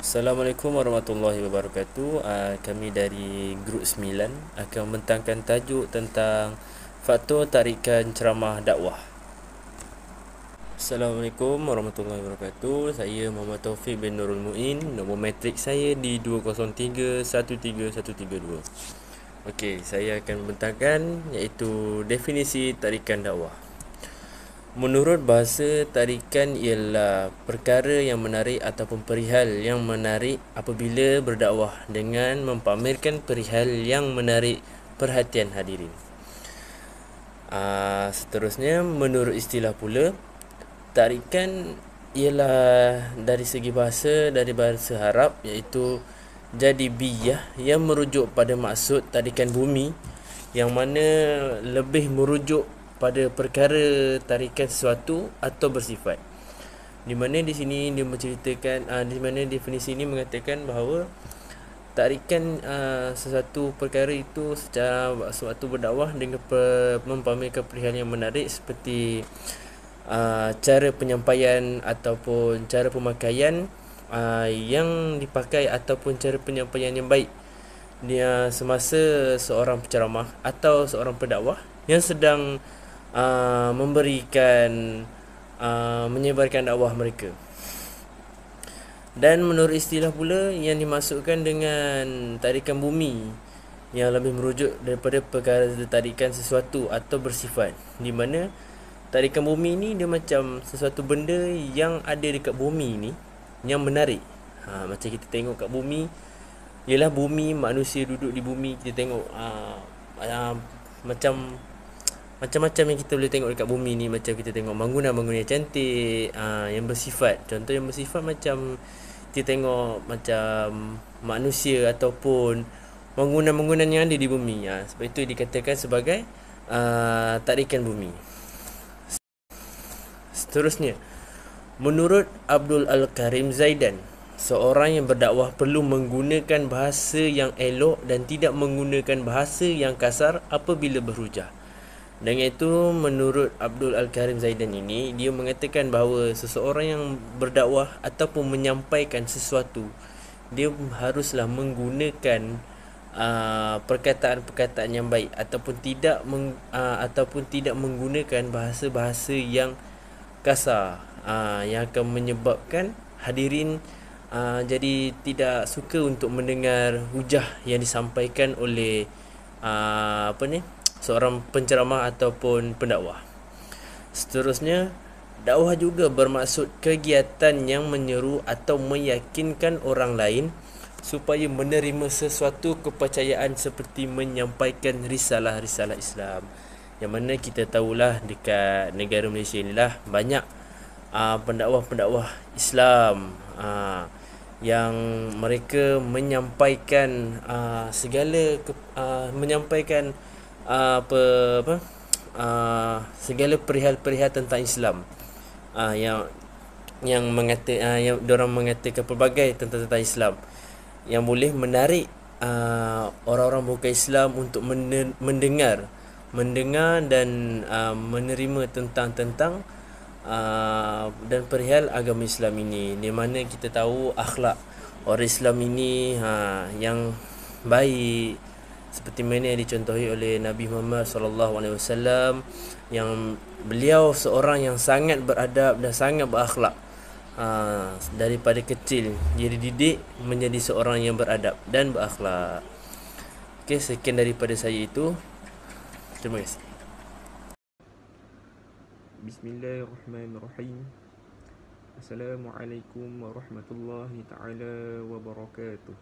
Assalamualaikum warahmatullahi wabarakatuh. Kami dari Grup 9 akan membentangkan tajuk tentang faktor tarikan ceramah dakwah. Assalamualaikum warahmatullahi wabarakatuh. Saya Muhammad Taufik bin Nurul Muin. Nombor matrik saya di 203-13132. Okey, saya akan membentangkan iaitu definisi tarikan dakwah. Menurut bahasa, tarikan ialah perkara yang menarik ataupun perihal yang menarik apabila berdakwah dengan mempamerkan perihal yang menarik perhatian hadirin. Seterusnya, menurut istilah pula, tarikan ialah dari segi bahasa, dari bahasa Arab iaitu jadibiyah yang merujuk pada maksud tarikan bumi, yang mana lebih merujuk pada perkara tarikan sesuatu atau bersifat. Di mana di sini dia menceritakan, di mana definisi ini mengatakan bahawa tarikan sesuatu perkara itu secara suatu berdakwah dengan mempamerkan perihal yang menarik seperti cara penyampaian ataupun cara pemakaian yang dipakai ataupun cara penyampaian yang baik dia semasa seorang penceramah atau seorang pendakwah yang sedang memberikan menyebarkan dakwah mereka. Dan menurut istilah pula yang dimasukkan dengan tarikan bumi yang lebih merujuk daripada perkara tarikan sesuatu atau bersifat, di mana tarikan bumi ni dia macam sesuatu benda yang ada dekat bumi ni yang menarik. Macam kita tengok kat bumi, ialah bumi, manusia duduk di bumi, kita tengok macam-macam yang kita boleh tengok dekat bumi ni. Macam kita tengok bangunan-bangunan yang cantik, yang bersifat. Contoh yang bersifat macam kita tengok macam manusia ataupun bangunan-bangunan yang ada di bumi. Sebab itu dikatakan sebagai tarikan bumi. Seterusnya, menurut Abdul Al-Karim Zaidan, seorang yang berdakwah perlu menggunakan bahasa yang elok dan tidak menggunakan bahasa yang kasar apabila berhujah. Dengan itu, menurut Abdul Al-Karim Zaidan ini, dia mengatakan bahawa seseorang yang berdakwah ataupun menyampaikan sesuatu, dia haruslah menggunakan perkataan-perkataan yang baik ataupun tidak menggunakan bahasa-bahasa yang kasar, yang akan menyebabkan hadirin jadi tidak suka untuk mendengar hujah yang disampaikan oleh seorang penceramah ataupun pendakwah. Seterusnya, dakwah juga bermaksud kegiatan yang menyeru atau meyakinkan orang lain supaya menerima sesuatu kepercayaan seperti menyampaikan risalah-risalah Islam. Yang mana kita tahulah dekat negara Malaysia inilah banyak pendakwah-pendakwah Islam yang mereka menyampaikan menyampaikan segala perihal-perihal tentang Islam, yang diorang mengatakan pelbagai tentang Islam yang boleh menarik orang-orang bukan Islam untuk mendengar dan menerima tentang dan perihal agama Islam ini, di mana kita tahu akhlak orang Islam ini yang baik, seperti mana yang dicontohi oleh Nabi Muhammad SAW, yang beliau seorang yang sangat beradab dan sangat berakhlak. Daripada kecil dia dididik menjadi seorang yang beradab dan berakhlak. Okey, sekian daripada saya itu. Terima kasih. Bismillahirrahmanirrahim. Assalamualaikum warahmatullahi ta'ala wabarakatuh.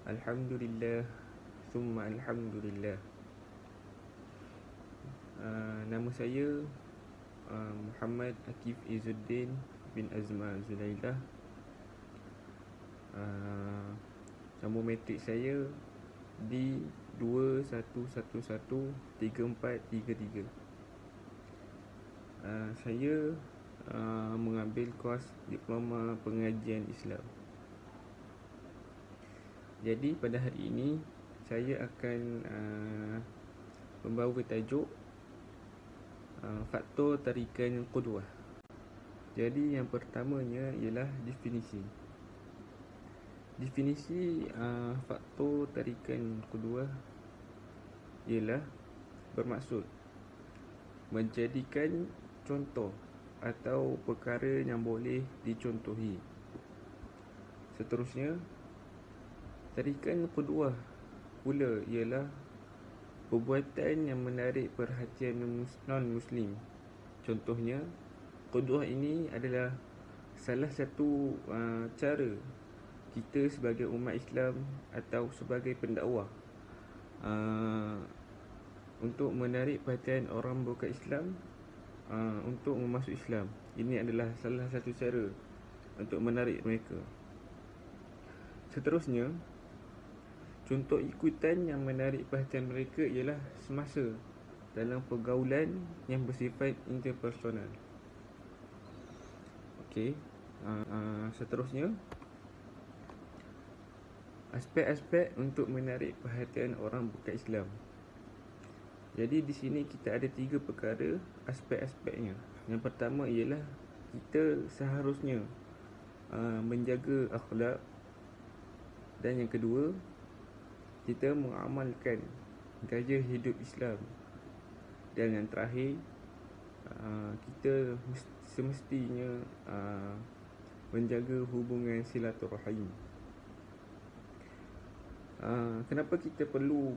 Alhamdulillah, summa alhamdulillah. Nama saya Muhammad Akif Izzuddin bin Azma Zulailah. Nombor matrik saya di 21113433. Saya mengambil kos diploma pengajian Islam. Jadi pada hari ini saya akan membawa tajuk faktor tarikan qudwah. Jadi yang pertamanya ialah definisi. Definisi faktor tarikan kedua ialah bermaksud menjadikan contoh atau perkara yang boleh dicontohi. Seterusnya, tarikan kedua pula ialah perbuatan yang menarik perhatian non-Muslim. Contohnya, kedua ini adalah salah satu cara kita sebagai umat Islam atau sebagai pendakwah untuk menarik perhatian orang bukan Islam untuk memasuk Islam. Ini adalah salah satu cara untuk menarik mereka. Seterusnya, contoh ikutan yang menarik perhatian mereka ialah semasa dalam pergaulan yang bersifat interpersonal. Okey. Seterusnya, aspek-aspek untuk menarik perhatian orang bukan Islam. Jadi di sini kita ada 3 perkara aspek-aspeknya. Yang pertama ialah kita seharusnya menjaga akhlak, dan yang kedua kita mengamalkan gaya hidup Islam, dan yang terakhir kita semestinya menjaga hubungan silaturahim. Kenapa kita perlu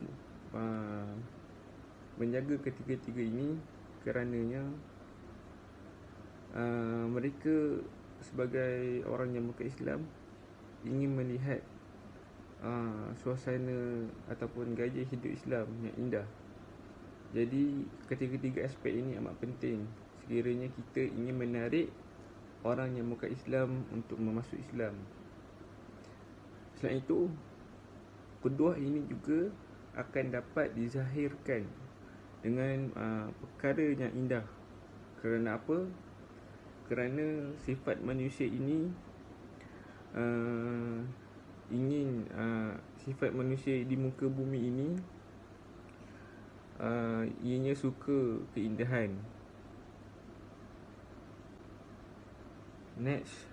menjaga ketiga-tiga ini? Kerananya mereka sebagai orang yang bukan Islam ingin melihat suasana ataupun gaya hidup Islam yang indah. Jadi ketiga-tiga aspek ini amat penting sekiranya kita ingin menarik orang yang bukan Islam untuk memasuk Islam. Selain itu, kedua ini juga akan dapat dizahirkan dengan perkara yang indah. Kerana apa? Kerana sifat manusia ini ingin sifat manusia di muka bumi ini ianya suka keindahan. Next,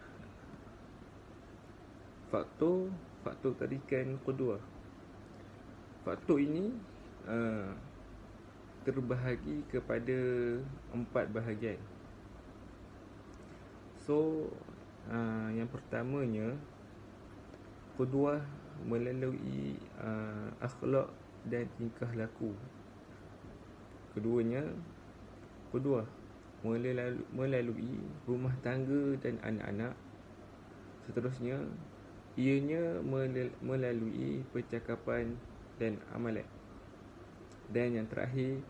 faktor tarikan kedua. Faktor ini terbahagi kepada 4 bahagian. So, yang pertamanya, kedua melalui akhlak dan tingkah laku. Kedua melalui rumah tangga dan anak-anak. Seterusnya, ianya melalui percakapan dan amalan. Dan yang terakhir,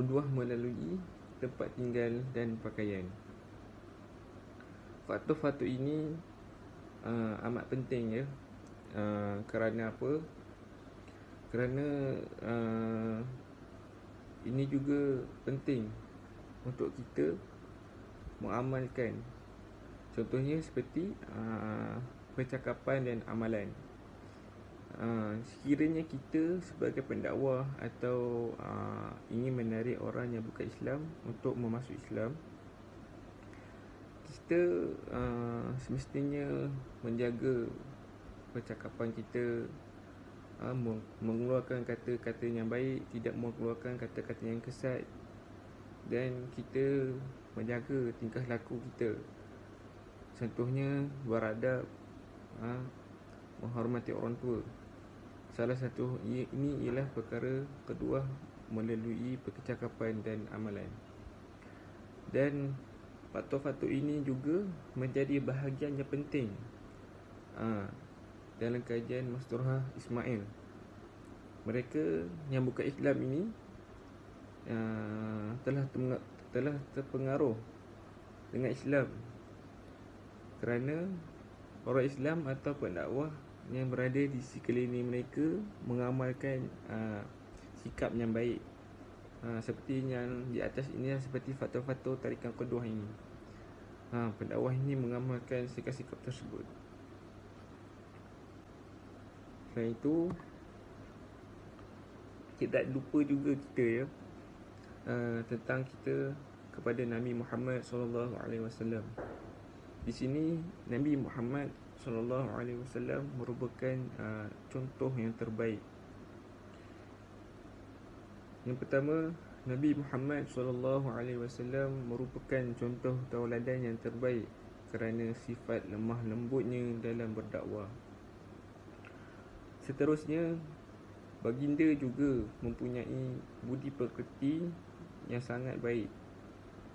kedua melalui tempat tinggal dan pakaian. Faktor-faktor ini amat penting, ya. Kerana apa? Kerana ini juga penting untuk kita mengamalkan. Contohnya seperti percakapan dan amalan. Sekiranya kita sebagai pendakwah atau ingin menarik orang yang bukan Islam untuk memasuk Islam, kita semestinya menjaga percakapan kita, mengeluarkan kata-kata yang baik, tidak mengeluarkan kata-kata yang kesat, dan kita menjaga tingkah laku kita. Contohnya beradab, menghormati orang tua. Salah satu ini ialah perkara kedua melalui percakapan dan amalan. Dan faktor-faktor ini juga menjadi bahagian yang penting dalam kajian Masturah Ismail. Mereka yang bukan Islam ini telah terpengaruh dengan Islam kerana orang Islam atau pendakwah yang berada di sekeliling mereka mengamalkan sikap yang baik. Seperti yang di atas ini, seperti faktor-faktor tarikan kedua ini. Pendakwah ini mengamalkan sikap-sikap tersebut. Selain itu, tidak lupa juga kita, ya, tentang kita kepada Nabi Muhammad sallallahu alaihi wasallam. Di sini Nabi Muhammad sallallahu alaihi wasallam merupakan contoh yang terbaik. Yang pertama, Nabi Muhammad sallallahu alaihi wasallam merupakan contoh tauladan yang terbaik kerana sifat lemah lembutnya dalam berdakwah. Seterusnya, baginda juga mempunyai budi pekerti yang sangat baik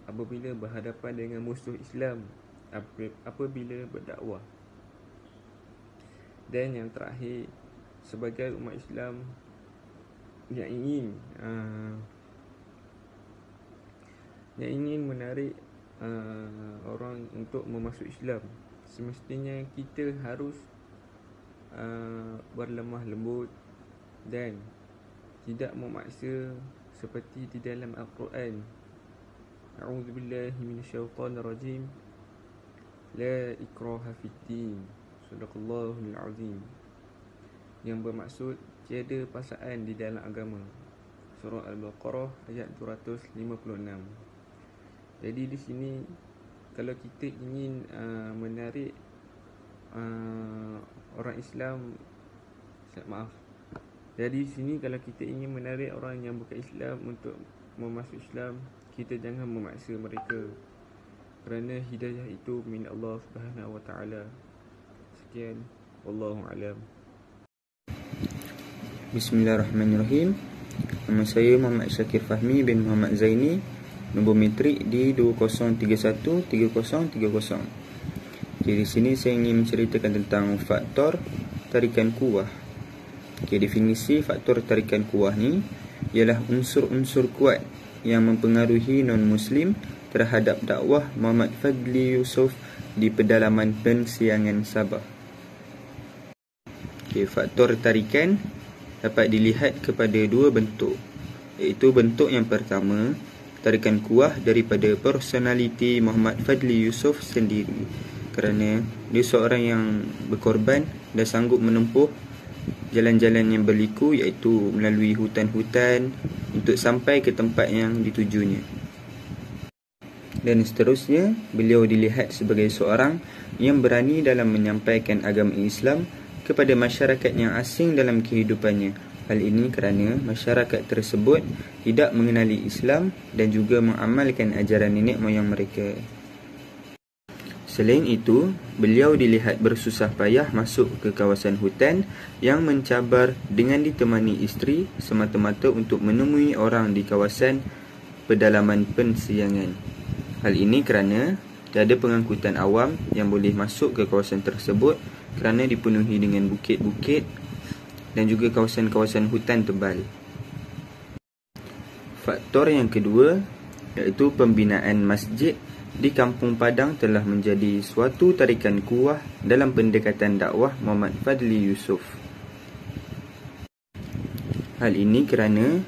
apabila berhadapan dengan musuh Islam, apabila berdakwah. Dan yang terakhir, sebagai umat Islam yang ingin menarik orang untuk memasuk Islam, semestinya kita harus berlemah lembut dan tidak memaksa seperti di dalam Al-Quran. A'udzubillahi minasyaitonirrajim. La ikraha fiddin. Sadaqallahul azim. Yang bermaksud tiada paksaan di dalam agama. Surah Al-Baqarah ayat 256. Jadi di sini kalau kita ingin menarik orang Islam, jadi di sini kalau kita ingin menarik orang yang bukan Islam untuk memasuk Islam, kita jangan memaksa mereka, kerana hidayah itu min Allah Subhanahu wa taala. Sekian, wallahu alam. Bismillahirrahmanirrahim. Nama saya Muhammad Syakir Fahmi bin Muhammad Zaini. Nombor metrik di 20313030. Okay, di sini saya ingin menceritakan tentang faktor tarikan kuwah. Okay, definisi faktor tarikan kuwah ni ialah unsur-unsur kuat yang mempengaruhi non-Muslim terhadap dakwah Muhammad Fadli Yusof di pedalaman Pensiangan Sabah. Okay, faktor tarikan dapat dilihat kepada dua bentuk, iaitu bentuk yang pertama, tarikan kuwah daripada personaliti Muhammad Fadli Yusof sendiri, kerana dia seorang yang berkorban dan sanggup menempuh jalan-jalan yang berliku, iaitu melalui hutan-hutan untuk sampai ke tempat yang ditujunya. Dan seterusnya, beliau dilihat sebagai seorang yang berani dalam menyampaikan agama Islam kepada masyarakat yang asing dalam kehidupannya. Hal ini kerana masyarakat tersebut tidak mengenali Islam dan juga mengamalkan ajaran nenek moyang mereka. Selain itu, beliau dilihat bersusah payah masuk ke kawasan hutan yang mencabar dengan ditemani isteri semata-mata untuk menemui orang di kawasan pedalaman Pensiangan. Hal ini kerana tiada pengangkutan awam yang boleh masuk ke kawasan tersebut kerana dipenuhi dengan bukit-bukit dan juga kawasan-kawasan hutan tebal. Faktor yang kedua, iaitu pembinaan masjid di Kampung Padang telah menjadi suatu tarikan kuwah dalam pendekatan dakwah Muhammad Fadli Yusof. Hal ini kerana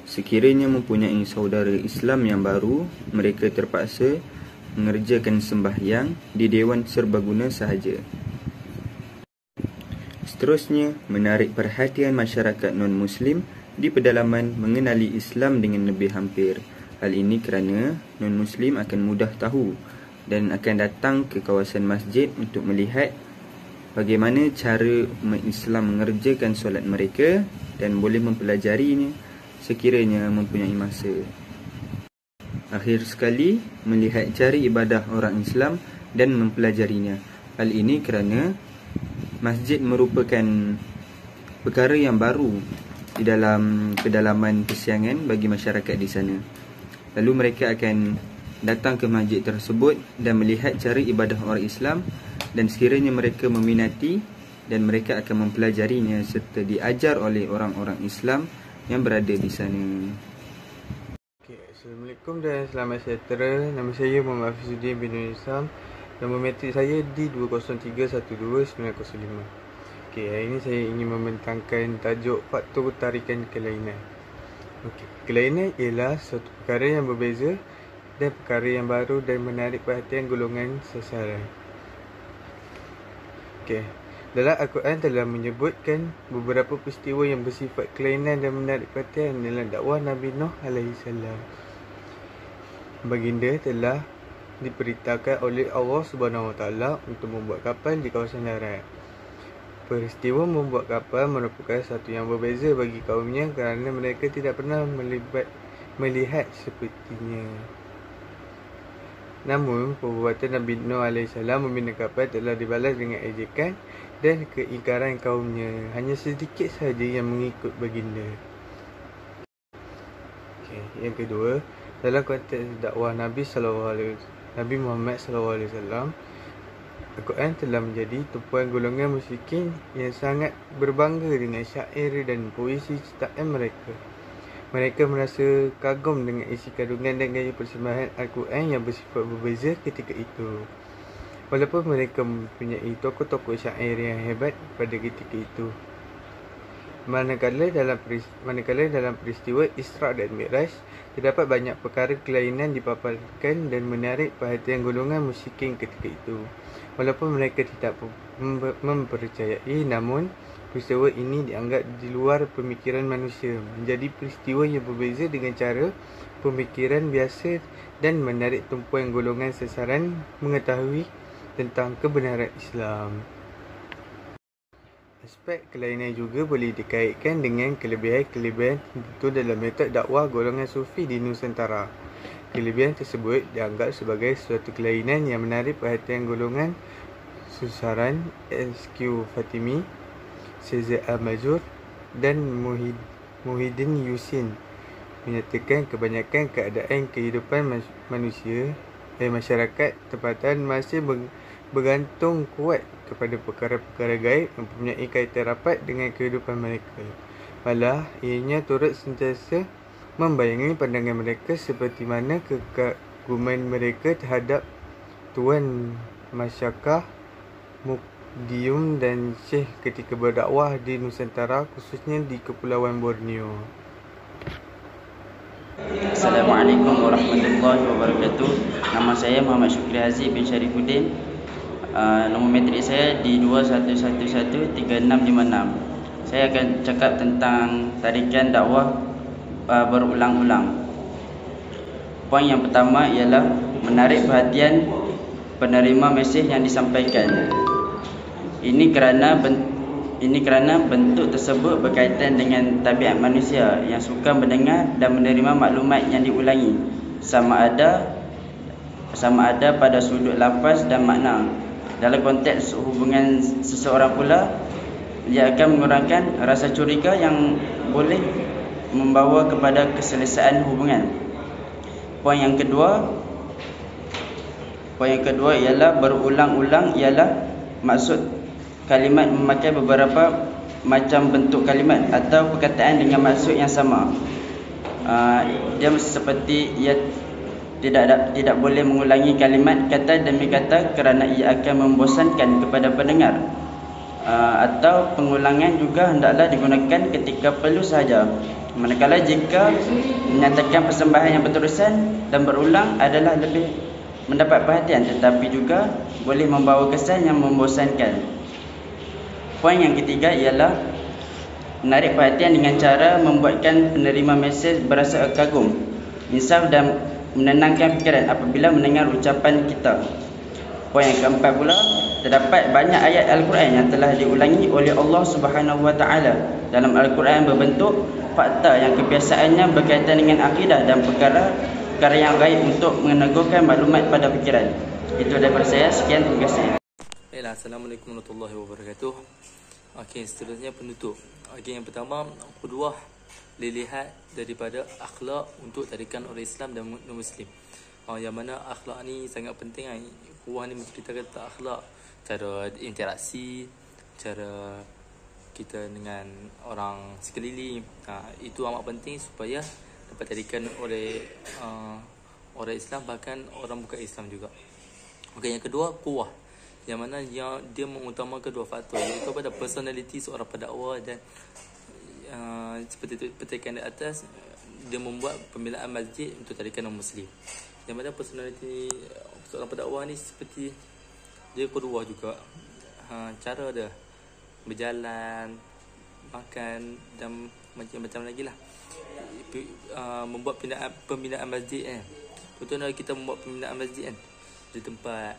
sekiranya mempunyai saudara Islam yang baru, mereka terpaksa mengerjakan sembahyang di Dewan Serbaguna sahaja. Seterusnya, menarik perhatian masyarakat non-Muslim di pedalaman mengenali Islam dengan lebih hampir. Hal ini kerana non-Muslim akan mudah tahu dan akan datang ke kawasan masjid untuk melihat bagaimana cara umat Islam mengerjakan solat mereka dan boleh mempelajarinya sekiranya mempunyai masa. Akhir sekali, melihat cara ibadah orang Islam dan mempelajarinya. Hal ini kerana masjid merupakan perkara yang baru di dalam pedalaman Pensiangan bagi masyarakat di sana. Lalu mereka akan datang ke masjid tersebut dan melihat cara ibadah orang Islam, dan sekiranya mereka meminati dan mereka akan mempelajarinya serta diajar oleh orang-orang Islam yang berada di sana. Assalamualaikum dan selamat sejahtera. Nama saya Muhammad Hafizuddin bin Nur Islam. Nombor metrik saya di 20312905. Hari ini saya ingin membentangkan tajuk faktor tarikan kelainan. Kelainan ialah suatu perkara yang berbeza dan perkara yang baru dan menarik perhatian golongan sasaran. Dalam Al-Quran telah menyebutkan beberapa peristiwa yang bersifat kelainan dan menarik perhatian dalam dakwah Nabi Nuh alaihi salam. baginda telah diperintahkan oleh Allah Subhanahu Wa Taala untuk membuat kapal di kawasan darat. Peristiwa membuat kapal merupakan satu yang berbeza bagi kaumnya kerana mereka tidak pernah melihat sepertinya. Namun, perbuatan Nabi Nuh AS membina kapal telah dibalas dengan ejekan dan keingkaran kaumnya. Hanya sedikit sahaja yang mengikut baginda. Yang kedua, dalam konteks dakwah Nabi Muhammad SAW, Al-Quran telah menjadi tumpuan golongan musyrikin yang sangat berbangga dengan syair dan puisi ciptaan mereka. Mereka merasa kagum dengan isi kandungan dan gaya persembahan Al-Quran yang bersifat berbeza ketika itu. Walaupun mereka mempunyai tokoh-tokoh syair yang hebat pada ketika itu. Manakala dalam peristiwa Isra dan Mi'raj, terdapat banyak perkara kelainan dipaparkan dan menarik perhatian golongan musyrikin ketika itu. Walaupun mereka tidak mempercayai, namun peristiwa ini dianggap di luar pemikiran manusia, menjadi peristiwa yang berbeza dengan cara pemikiran biasa dan menarik tumpuan golongan sasaran mengetahui tentang kebenaran Islam. Aspek kelainan juga boleh dikaitkan dengan kelebihan-kelebihan tertentu dalam metod dakwah golongan sufi di Nusantara. Kelebihan tersebut dianggap sebagai suatu kelainan yang menarik perhatian golongan sasaran SQ Fatimi, Cesar Al-Majur dan Muhyiddin Yusin, menyatakan kebanyakan keadaan kehidupan masyarakat tempatan masih bergantung kuat kepada perkara-perkara gaib yang mempunyai kaitan rapat dengan kehidupan mereka. Malah, ianya turut sentiasa membayangi pandangan mereka seperti mana kekaguman mereka terhadap Tuan Masyakah, Mukdium dan Syekh ketika berdakwah di Nusantara, khususnya di Kepulauan Borneo. Assalamualaikum warahmatullahi wabarakatuh. Nama saya Muhammad Syukri Haziq bin Syarifuddin. Nombor metrik saya di 21113656. Saya akan cakap tentang tarikan dakwah berulang-ulang. Poin yang pertama ialah menarik perhatian penerima mesej yang disampaikan. Ini kerana bentuk tersebut berkaitan dengan tabiat manusia yang suka mendengar dan menerima maklumat yang diulangi, sama ada pada sudut lafaz dan makna. Dalam konteks hubungan seseorang pula, ia akan mengurangkan rasa curiga yang boleh membawa kepada keselesaan hubungan. Poin yang kedua ialah berulang-ulang, ialah maksud kalimat memakai beberapa macam bentuk kalimat atau perkataan dengan maksud yang sama. Dia seperti ia tidak boleh mengulangi kalimat kata demi kata kerana ia akan membosankan kepada pendengar. Atau pengulangan juga hendaklah digunakan ketika perlu sahaja. Manakala jika menyatakan persembahan yang berterusan dan berulang adalah lebih mendapat perhatian, tetapi juga boleh membawa kesan yang membosankan. Poin yang ketiga ialah menarik perhatian dengan cara membuatkan penerima mesej berasa kagum, insaf dan menenangkan fikiran apabila mendengar ucapan kita. Poin yang keempat pula, terdapat banyak ayat Al-Quran yang telah diulangi oleh Allah Subhanahu Wa Taala dalam Al-Quran berbentuk fakta yang kebiasaannya berkaitan dengan akidah dan perkara yang gaib untuk meneguhkan maklumat pada fikiran. Itu daripada saya. Sekian, terima kasih. Assalamualaikum warahmatullahi wabarakatuh. Okey, seterusnya penutup. Okey, yang pertama, qudwah dilihat daripada akhlak untuk tarikan orang Islam dan non-Muslim. Yang mana akhlak ni sangat penting. Qudwah ni menceritakan tentang akhlak, cara interaksi, cara kita dengan orang sekeliling. Itu amat penting supaya dapat tarikan oleh orang Islam, bahkan orang bukan Islam juga. Okey, yang kedua, quwwah, yang mana dia mengutamakan dua faktor, iaitu pada personality seorang pendakwa dan seperti petikan di atas, dia membuat pembelaan masjid untuk tarikan non-Muslim. Yang mana personality seorang pendakwa ni seperti dia qudwah juga. Cara dia berjalan, makan dan macam-macam lagi lah. Membuat pembinaan masjid Contohnya kita membuat pembinaan masjid kan, di tempat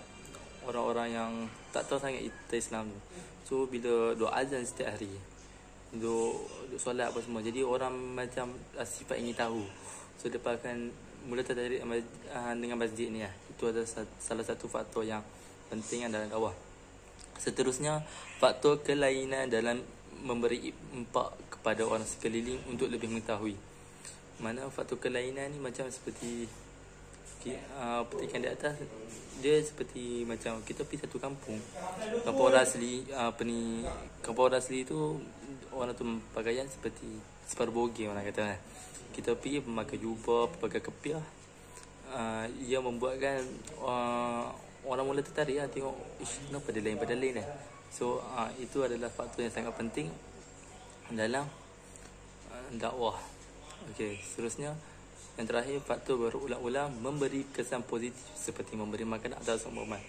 orang-orang yang tak tahu sangat Islam tu. So bila duk azan setiap hari, duk solat apa semua, jadi orang macam sifat ingin tahu. So dia akan mula tertarik dengan masjid ni lah. Itu adalah salah satu faktor yang penting dalam dakwah. Seterusnya, faktor kelainan dalam memberi impak kepada orang sekeliling untuk lebih mengetahui. Mana faktor kelainan ni macam seperti petikan di atas, dia seperti macam kita pergi satu kampung orang asli, kampung orang asli tu orang tu pakaian seperti separboge orang kata kan. Kita pergi memakai jubah, pakai kepiah, ia membuatkan orang mula tertarik lah, tengok kenapa dia lain pada lain lah. So itu adalah faktor yang sangat penting dalam dakwah. Okey, seterusnya yang terakhir, faktor berulang-ulang memberi kesan positif seperti memberi makan atau seumpama.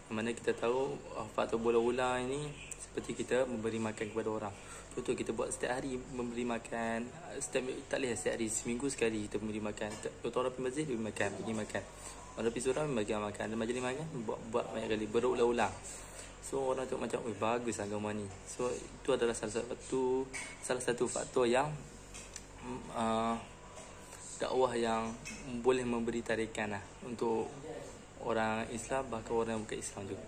Mana kita tahu faktor berulang-ulang ini seperti kita memberi makan kepada orang. Contoh kita buat setiap hari memberi makan, tak boleh setiap hari, seminggu sekali kita memberi makan. Contoh orang pergi masjid, pergi makan. Orang pergi surau, bagi makan. Ada majlis makan, buat banyak kali, berulang-ulang. So orang tengok macam, bagus agama ni. So itu adalah salah satu faktor yang dakwah yang boleh memberi tarikan lah untuk orang Islam, bahkan orang yang bukan Islam juga.